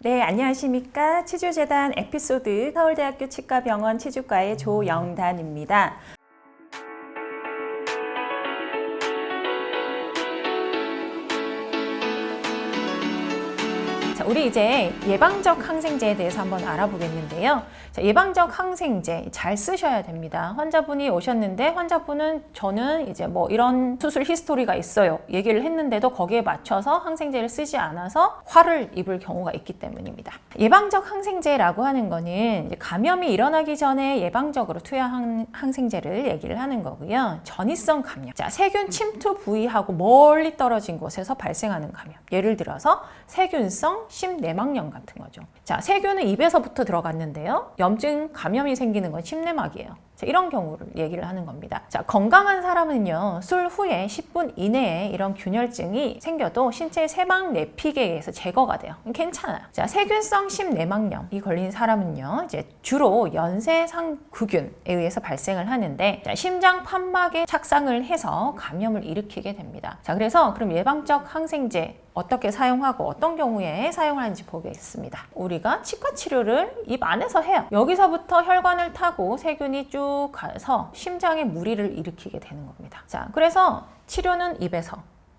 네, 안녕하십니까. 치주재단 에피소드 서울대학교 치과병원 치주과의 조영단입니다. 우리 이제 예방적 항생제에 대해서 한번 알아보겠는데요. 예방적 항생제 잘 쓰셔야 됩니다. 환자분이 오셨는데 환자분은 저는 이제 뭐 이런 수술 히스토리가 있어요. 얘기를 했는데도 거기에 맞춰서 항생제를 쓰지 않아서 화를 입을 경우가 있기 때문입니다. 예방적 항생제라고 하는 거는 이제 감염이 일어나기 전에 예방적으로 투여한 항생제를 얘기를 하는 거고요. 전이성 감염. 자, 세균 침투 부위하고 멀리 떨어진 곳에서 발생하는 감염. 예를 들어서 세균성 심내막염 같은 거죠. 자, 세균은 입에서부터 들어갔는데요. 염증 감염이 생기는 건 심내막이에요. 자, 이런 경우를 얘기를 하는 겁니다. 자, 건강한 사람은요, 술 후에 10분 이내에 이런 균열증이 생겨도 신체 세막 내픽에 의해서 제거가 돼요. 괜찮아요. 자, 세균성 심내막염이 걸린 사람은요, 이제 주로 연쇄상구균에 의해서 발생을 하는데, 자, 심장 판막에 착상을 해서 감염을 일으키게 됩니다. 자, 그래서 그럼 예방적 항생제 어떻게 사용하고 어떤 경우에 사용하는지 보겠습니다. 우리가 치과 치료를 입 안에서 해요. 여기서부터 혈관을 타고 세균이 쭉 가서 심장에 무리를 일으키게 되는 겁니다. 자, 그래서 치료는 입에서,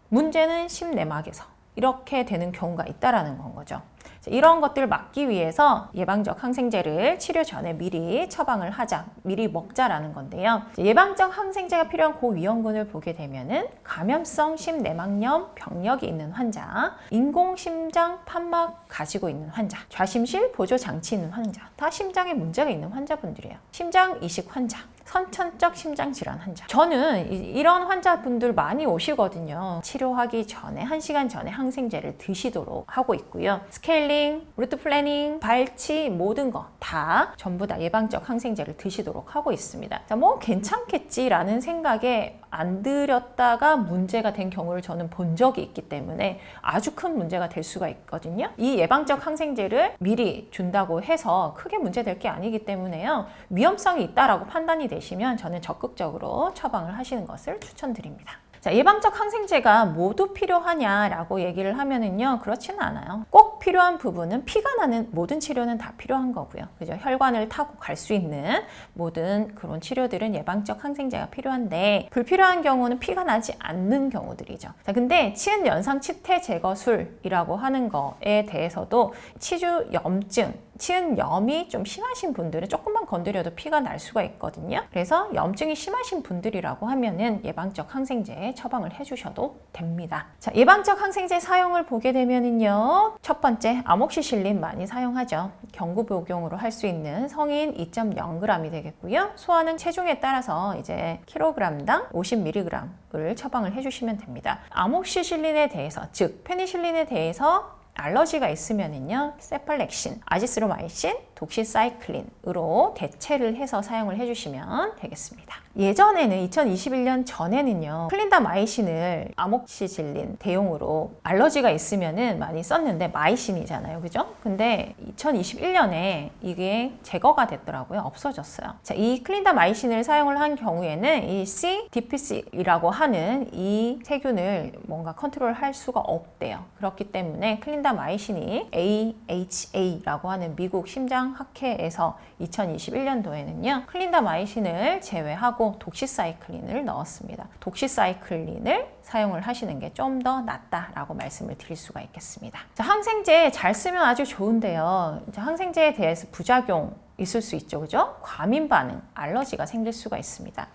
문제는 심내막에서 이렇게 되는 경우가 있다라는 건 거죠. 이런 것들을 막기 위해서 예방적 항생제를 치료 전에 미리 처방을 하자, 미리 먹자라는 건데요. 예방적 항생제가 필요한 고위험군을 보게 되면은 감염성 심내막염 병력이 있는 환자, 인공심장 판막 가지고 있는 환자, 좌심실 보조 장치 있는 환자, 다 심장에 문제가 있는 환자분들이에요. 심장 이식 환자, 선천적 심장질환 환자. 저는 이런 환자분들 많이 오시거든요. 치료하기 전에 1시간 전에 항생제를 드시도록 하고 있고요. 스케일링, 루트 플래닝, 발치 모든 거 다 전부 다 예방적 항생제를 드시도록 하고 있습니다. 자, 뭐 괜찮겠지라는 생각에 안 들였다가 문제가 된 경우를 저는 본 적이 있기 때문에 아주 큰 문제가 될 수가 있거든요. 이 예방적 항생제를 미리 준다고 해서 크게 문제될 게 아니기 때문에요. 위험성이 있다라고 판단이 되시면 저는 적극적으로 처방을 하시는 것을 추천드립니다. 자, 예방적 항생제가 모두 필요하냐라고 얘기를 하면은요, 그렇지는 않아요. 꼭 필요한 부분은 피가 나는 모든 치료는 다 필요한 거고요. 그죠? 혈관을 타고 갈 수 있는 모든 그런 치료들은 예방적 항생제가 필요한데 불필요한 경우는 피가 나지 않는 경우들이죠. 자, 근데 치은 연상 치태 제거술이라고 하는 거에 대해서도 치주 염증, 치은 염이 좀 심하신 분들은 조금만 건드려도 피가 날 수가 있거든요. 그래서 염증이 심하신 분들이라고 하면은 예방적 항생제 처방을 해주셔도 됩니다. 자, 예방적 항생제 사용을 보게 되면은요, 첫 번째 아목시실린 많이 사용하죠. 경구 복용으로 할 수 있는 성인 2.0g이 되겠고요. 소화는 체중에 따라서 이제 킬로그램당 50mg을 처방을 해주시면 됩니다. 아목시실린에 대해서, 즉 페니실린에 대해서 알러지가 있으면은요, 세팔렉신, 아지스로마이신, 독시사이클린으로 대체를 해서 사용을 해주시면 되겠습니다. 예전에는 2021년 전에는요, 클린다마이신을 아목시실린 대용으로 알러지가 있으면은 많이 썼는데 마이신이잖아요, 그죠? 근데 2021년에 이게 제거가 됐더라고요. 없어졌어요. 자, 이 클린다마이신을 사용을 한 경우에는 이 C. difficile이라고 하는 이 세균을 뭔가 컨트롤할 수가 없대요. 그렇기 때문에 클린다마이신이 AHA라고 하는 미국 심장학회에서 2021년도에는요, 클린다마이신을 제외하고 독시사이클린을 넣었습니다. 독시사이클린을 사용을 하시는 게 좀 더 낫다라고 말씀을 드릴 수가 있겠습니다. 자, 항생제 잘 쓰면 아주 좋은데요. 항생제에 대해서 부작용 있을 수 있죠, 그죠? 과민 반응, 알러지가 생길 수가 있습니다.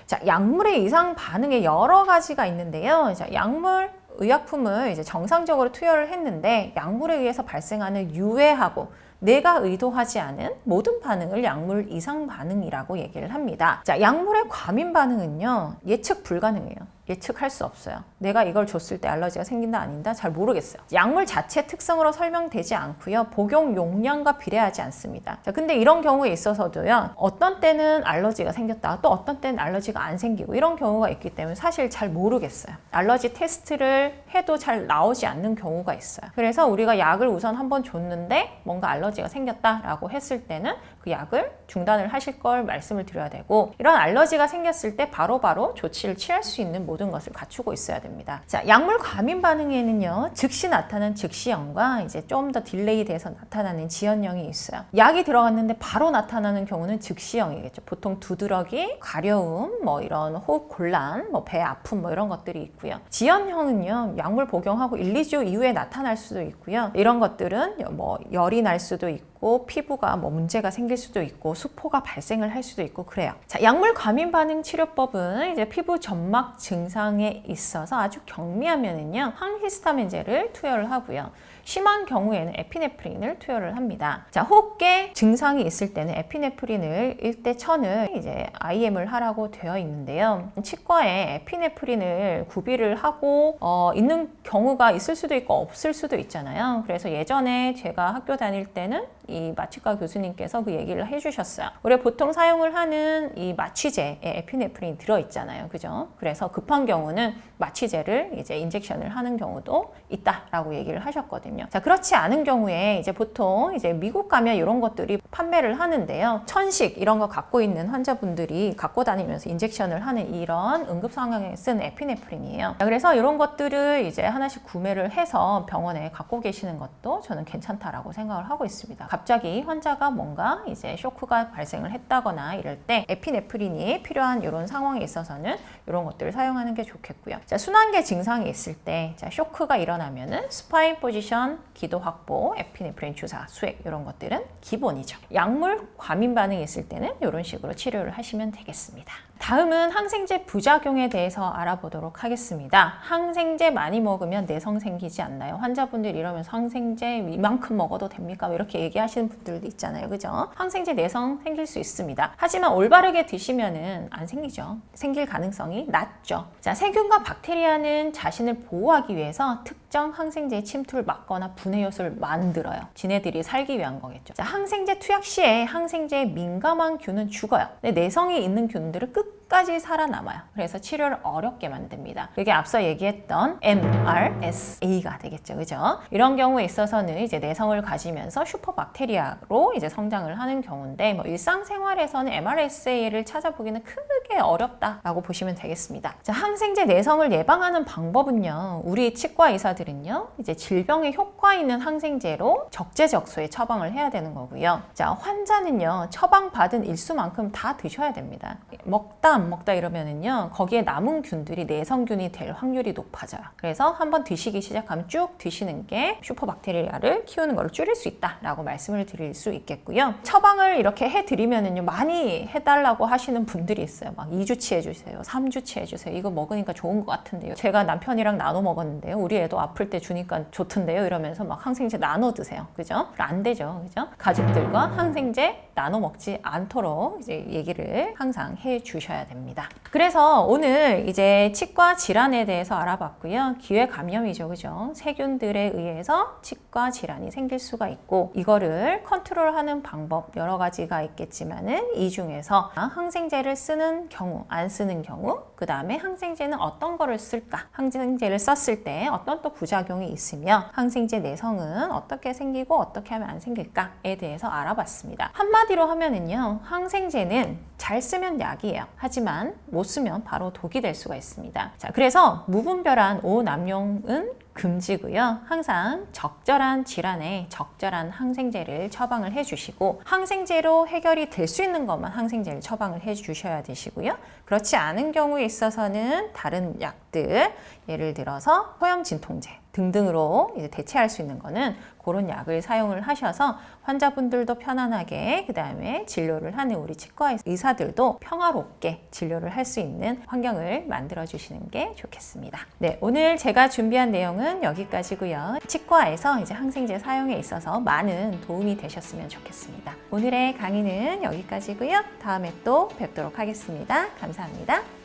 자, 약물의 이상 반응에 여러 가지가 있는데요. 자, 약물 의약품을 이제 정상적으로 투여를 했는데 약물에 의해서 발생하는 유해하고 내가 의도하지 않은 모든 반응을 약물 이상 반응이라고 얘기를 합니다. 자, 약물의 과민 반응은요, 예측 불가능해요. 예측할 수 없어요. 내가 이걸 줬을 때 알러지가 생긴다 아닌다 잘 모르겠어요. 약물 자체 특성으로 설명되지 않고요. 복용 용량과 비례하지 않습니다. 자, 근데 이런 경우에 있어서도요, 어떤 때는 알러지가 생겼다, 또 어떤 때는 알러지가 안 생기고 이런 경우가 있기 때문에 사실 잘 모르겠어요. 알러지 테스트를 해도 잘 나오지 않는 경우가 있어요. 그래서 우리가 약을 우선 한번 줬는데 뭔가 알러지 알러지가 생겼다라고 했을 때는 그 약을 중단을 하실 걸 말씀을 드려야 되고, 이런 알러지가 생겼을 때 바로바로 조치를 취할 수 있는 모든 것을 갖추고 있어야 됩니다. 자, 약물 과민 반응에는요, 즉시 나타나는 즉시형과 이제 좀 더 딜레이 돼서 나타나는 지연형이 있어요. 약이 들어갔는데 바로 나타나는 경우는 즉시형이겠죠. 보통 두드러기, 가려움, 뭐 이런 호흡 곤란, 뭐 배 아픔, 뭐 이런 것들이 있고요. 지연형은요, 약물 복용하고 1, 2주 이후에 나타날 수도 있고요. 이런 것들은 뭐 열이 날 수도 있고, 피부가 뭐 문제가 생길 수도 있고, 수포가 발생을 할 수도 있고 그래요. 자, 약물 과민 반응 치료법은 이제 피부 점막 증상에 있어서 아주 경미하면은요, 항히스타민제를 투여를 하고요. 심한 경우에는 에피네프린을 투여를 합니다. 자, 호흡계 증상이 있을 때는 에피네프린을 1대 1000을 이제 IM을 하라고 되어 있는데요. 치과에 에피네프린을 구비를 하고 있는 경우가 있을 수도 있고 없을 수도 있잖아요. 그래서 예전에 제가 학교 다닐 때는 이 마취과 교수님께서 그 얘기를 해주셨어요. 우리가 보통 사용을 하는 이 마취제에 에피네프린이 들어있잖아요. 그죠? 그래서 급한 경우는 마취제를 이제 인젝션을 하는 경우도 있다라고 얘기를 하셨거든요. 자, 그렇지 않은 경우에 이제 보통 이제 미국 가면 이런 것들이 판매를 하는데요. 천식 이런 거 갖고 있는 환자분들이 갖고 다니면서 인젝션을 하는 이런 응급 상황에 쓴 에피네프린이에요. 자, 그래서 이런 것들을 이제 하나씩 구매를 해서 병원에 갖고 계시는 것도 저는 괜찮다라고 생각을 하고 있습니다. 갑자기 환자가 뭔가 이제 쇼크가 발생을 했다거나 이럴 때 에피네프린이 필요한 이런 상황에 있어서는 이런 것들을 사용하는 게 좋겠고요. 자, 순환계 증상이 있을 때, 자, 쇼크가 일어나면은 스파인 포지션, 기도 확보, 에피네프린 주사, 수액 이런 것들은 기본이죠. 약물 과민 반응이 있을 때는 이런 식으로 치료를 하시면 되겠습니다. 다음은 항생제 부작용에 대해서 알아보도록 하겠습니다. 항생제 많이 먹으면 내성 생기지 않나요? 환자분들 이러면서 항생제 이만큼 먹어도 됩니까? 이렇게 얘기하시는 분들도 있잖아요. 그죠? 항생제 내성 생길 수 있습니다. 하지만 올바르게 드시면은 안 생기죠. 생길 가능성이 낮죠. 자, 세균과 박테리아는 자신을 보호하기 위해서 특정 항생제의 침투를 막거나 분해 요소를 만들어요. 지네들이 살기 위한 거겠죠. 자, 항생제 투약 시에 항생제에 민감한 균은 죽어요. 근데 내성이 있는 균들은 끝까지 살아남아요. 그래서 치료를 어렵게 만듭니다. 그게 앞서 얘기했던 MRSA가 되겠죠. 그죠? 이런 경우에 있어서는 이제 내성을 가지면서 슈퍼박테리아로 이제 성장을 하는 경우인데, 뭐 일상생활에서는 MRSA를 찾아보기는 크게 어렵다라고 보시면 되겠습니다. 자, 항생제 내성을 예방하는 방법은요, 우리 치과 의사들은요, 이제 질병에 효과 있는 항생제로 적재적소에 처방을 해야 되는 거고요. 자, 환자는요, 처방받은 일수만큼 다 드셔야 됩니다. 먹다 안 먹다 이러면은요, 거기에 남은 균들이 내성균이 될 확률이 높아져요. 그래서 한번 드시기 시작하면 쭉 드시는 게 슈퍼박테리아를 키우는 걸 줄일 수 있다라고 말씀을 드릴 수 있겠고요. 처방을 이렇게 해드리면은요, 많이 해달라고 하시는 분들이 있어요. 막 2주치 해주세요, 3주치 해주세요. 이거 먹으니까 좋은 것 같은데요. 제가 남편이랑 나눠 먹었는데요. 우리 애도 아플 때 주니까 좋던데요. 이러면서 막 항생제 나눠 드세요. 그죠? 안 되죠. 그죠? 가족들과 항생제 나눠 먹지 않도록 이제 얘기를 항상 해 주셔야 됩니다. 그래서 오늘 이제 치과 질환에 대해서 알아봤고요. 기회 감염이죠. 그죠? 세균들에 의해서 치과 질환이 생길 수가 있고, 이거를 컨트롤하는 방법 여러 가지가 있겠지만은 이 중에서 항생제를 쓰는 경우, 안 쓰는 경우, 그 다음에 항생제는 어떤 거를 쓸까? 항생제를 썼을 때 어떤 또 부작용이 있으며, 항생제 내성은 어떻게 생기고 어떻게 하면 안 생길까에 대해서 알아봤습니다. 한마디로 하면은요, 항생제는 잘 쓰면 약이에요. 하지만 못 쓰면 바로 독이 될 수가 있습니다. 자, 그래서 무분별한 오남용은 금지고요. 항상 적절한 질환에 적절한 항생제를 처방을 해주시고, 항생제로 해결이 될 수 있는 것만 항생제를 처방을 해주셔야 되시고요. 그렇지 않은 경우에 있어서는 다른 약들, 예를 들어서 소염 진통제 등등으로 이제 대체할 수 있는 거는 그런 약을 사용을 하셔서 환자분들도 편안하게, 그 다음에 진료를 하는 우리 치과 의사들도 평화롭게 진료를 할 수 있는 환경을 만들어 주시는 게 좋겠습니다. 네, 오늘 제가 준비한 내용은 여기까지고요. 치과에서 이제 항생제 사용에 있어서 많은 도움이 되셨으면 좋겠습니다. 오늘의 강의는 여기까지고요. 다음에 또 뵙도록 하겠습니다. 감사합니다.